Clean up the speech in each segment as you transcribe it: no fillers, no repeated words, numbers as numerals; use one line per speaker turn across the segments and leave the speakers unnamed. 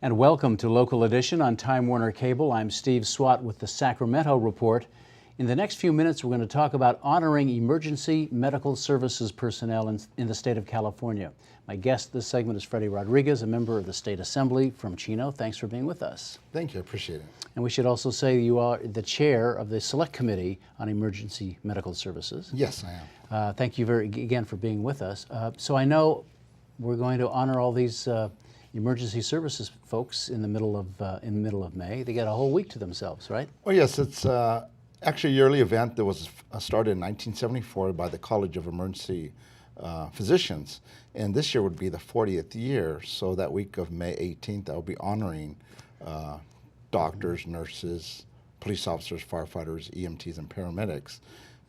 And welcome to Local Edition on Time Warner Cable. I'm Steve Swatt with the Sacramento Report. In the next few minutes, we're going to talk about honoring emergency medical services personnel in the state of California. My guest this segment is Freddie Rodriguez, a member of the State Assembly from Chino. Thanks for being with us.
Thank you. I appreciate it.
And we should also say you are the chair of the Select Committee on Emergency Medical Services.
Yes, I am.
Thank you again for being with us. So I know we're going to honor all these emergency services folks in the middle of May. They get a whole week to themselves, right?
Well, yes, it's actually a yearly event that was started in 1974 by the College of Emergency Physicians, and this year would be the 40th year. So that week of May 18th, I'll be honoring doctors, nurses, police officers, firefighters, EMTs, and paramedics.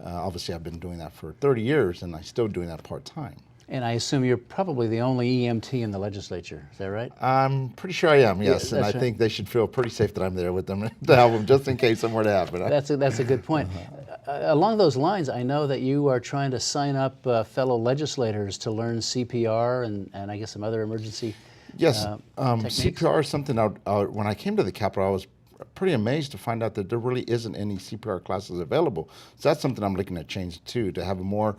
Obviously, I've been doing that for 30 years, and I'm still doing that part-time.
And I assume you're probably the only EMT in the legislature. Is that right?
I'm pretty sure I am, yes.
Yeah,
and I think they should feel pretty safe that I'm there with them to help them just in case something were to happen.
That's a good point. Along those lines, I know that you are trying to sign up fellow legislators to learn CPR and I guess some other emergency
Yes,
techniques.
CPR is something when I came to the Capitol, I was pretty amazed to find out that there really isn't any CPR classes available. So that's something I'm looking at change too, to have a more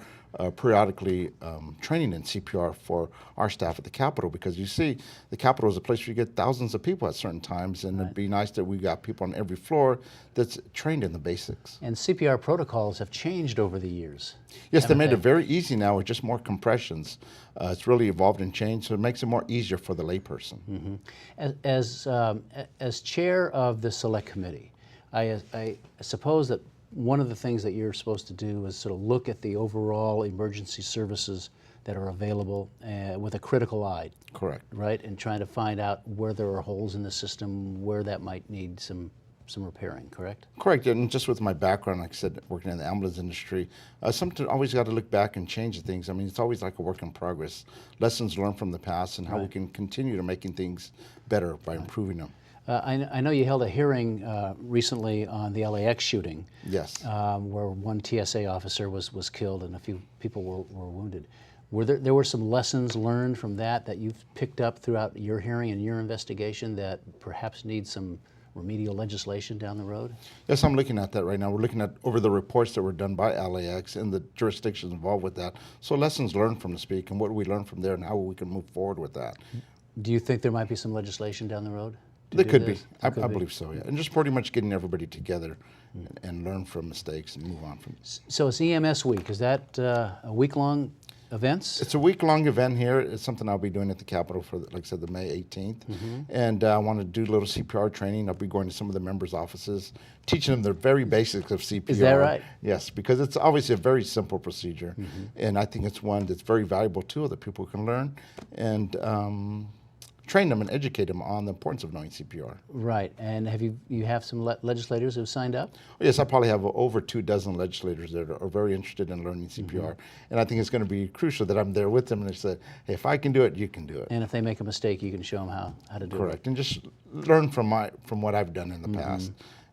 periodically training in CPR for our staff at the Capitol, because you see the Capitol is a place where you get thousands of people at certain times, and it'd be nice that we got people on every floor that's trained in the basics.
And CPR protocols have changed over the years.
Yes, they made it very easy now with just more compressions. It's really evolved and changed, so it makes it more easier for the layperson.
As chair of the Select Committee, I suppose that one of the things that you're supposed to do is sort of look at the overall emergency services that are available with a critical eye.
Correct.
Right, and trying to find out where there are holes in the system, where that might need some repairing, correct?
Correct, and just with my background, like I said, working in the ambulance industry, sometimes always got to look back and change things. I mean, it's always like a work in progress. Lessons learned from the past and how we can continue to making things better by improving them.
I know you held a hearing recently on the LAX shooting.
Yes.
Where one TSA officer was killed and a few people were wounded. There were some lessons learned from that you've picked up throughout your hearing and your investigation that perhaps need some remedial legislation down the road?
Yes, I'm looking at that right now. We're looking at over the reports that were done by LAX and the jurisdictions involved with that. So lessons learned from the speak and what we learned from there and how we can move forward with that.
Do you think there might be some legislation down the road?
There could be. I believe so, yeah. And just pretty much getting everybody together and learn from mistakes and move on from it.
So it's EMS week. Is that a week-long events?
It's a week-long event here. It's something I'll be doing at the Capitol for, like I said, the May 18th. And I want to do a little CPR training. I'll be going to some of the members' offices, teaching them the very basics of CPR.
Is that right?
Yes, because it's obviously a very simple procedure. And I think it's one that's very valuable tool that people can learn and train them and educate them on the importance of knowing CPR.
Right, and you have some legislators who've signed up?
Yes, I probably have over 24 legislators that are very interested in learning CPR. And I think it's going to be crucial that I'm there with them and they say, hey, if I can do it, you can do it.
And if they make a mistake, you can show them how to do it.
Correct, and just learn from what I've done in the past.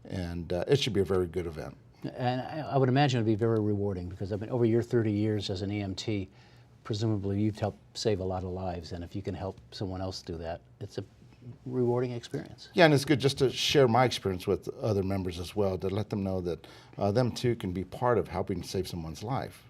And it should be a very good event.
And I would imagine it would be very rewarding because I mean, over your 30 years as an EMT, presumably you've helped save a lot of lives, and if you can help someone else do that, it's a rewarding experience.
Yeah, and it's good just to share my experience with other members as well, to let them know that them too can be part of helping save someone's life.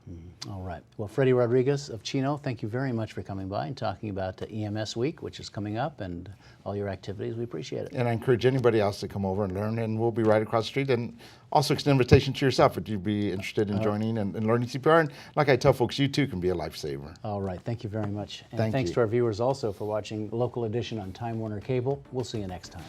All right. Well, Freddie Rodriguez of Chino, thank you very much for coming by and talking about EMS Week, which is coming up, and all your activities. We appreciate it.
And I encourage anybody else to come over and learn, and we'll be right across the street. And also extend an invitation to yourself if you'd be interested in joining and learning CPR. And like I tell folks, you too can be a lifesaver.
All right. Thank you very much. And
Thanks
to our viewers also for watching Local Edition on Time Warner Cable. We'll see you next time.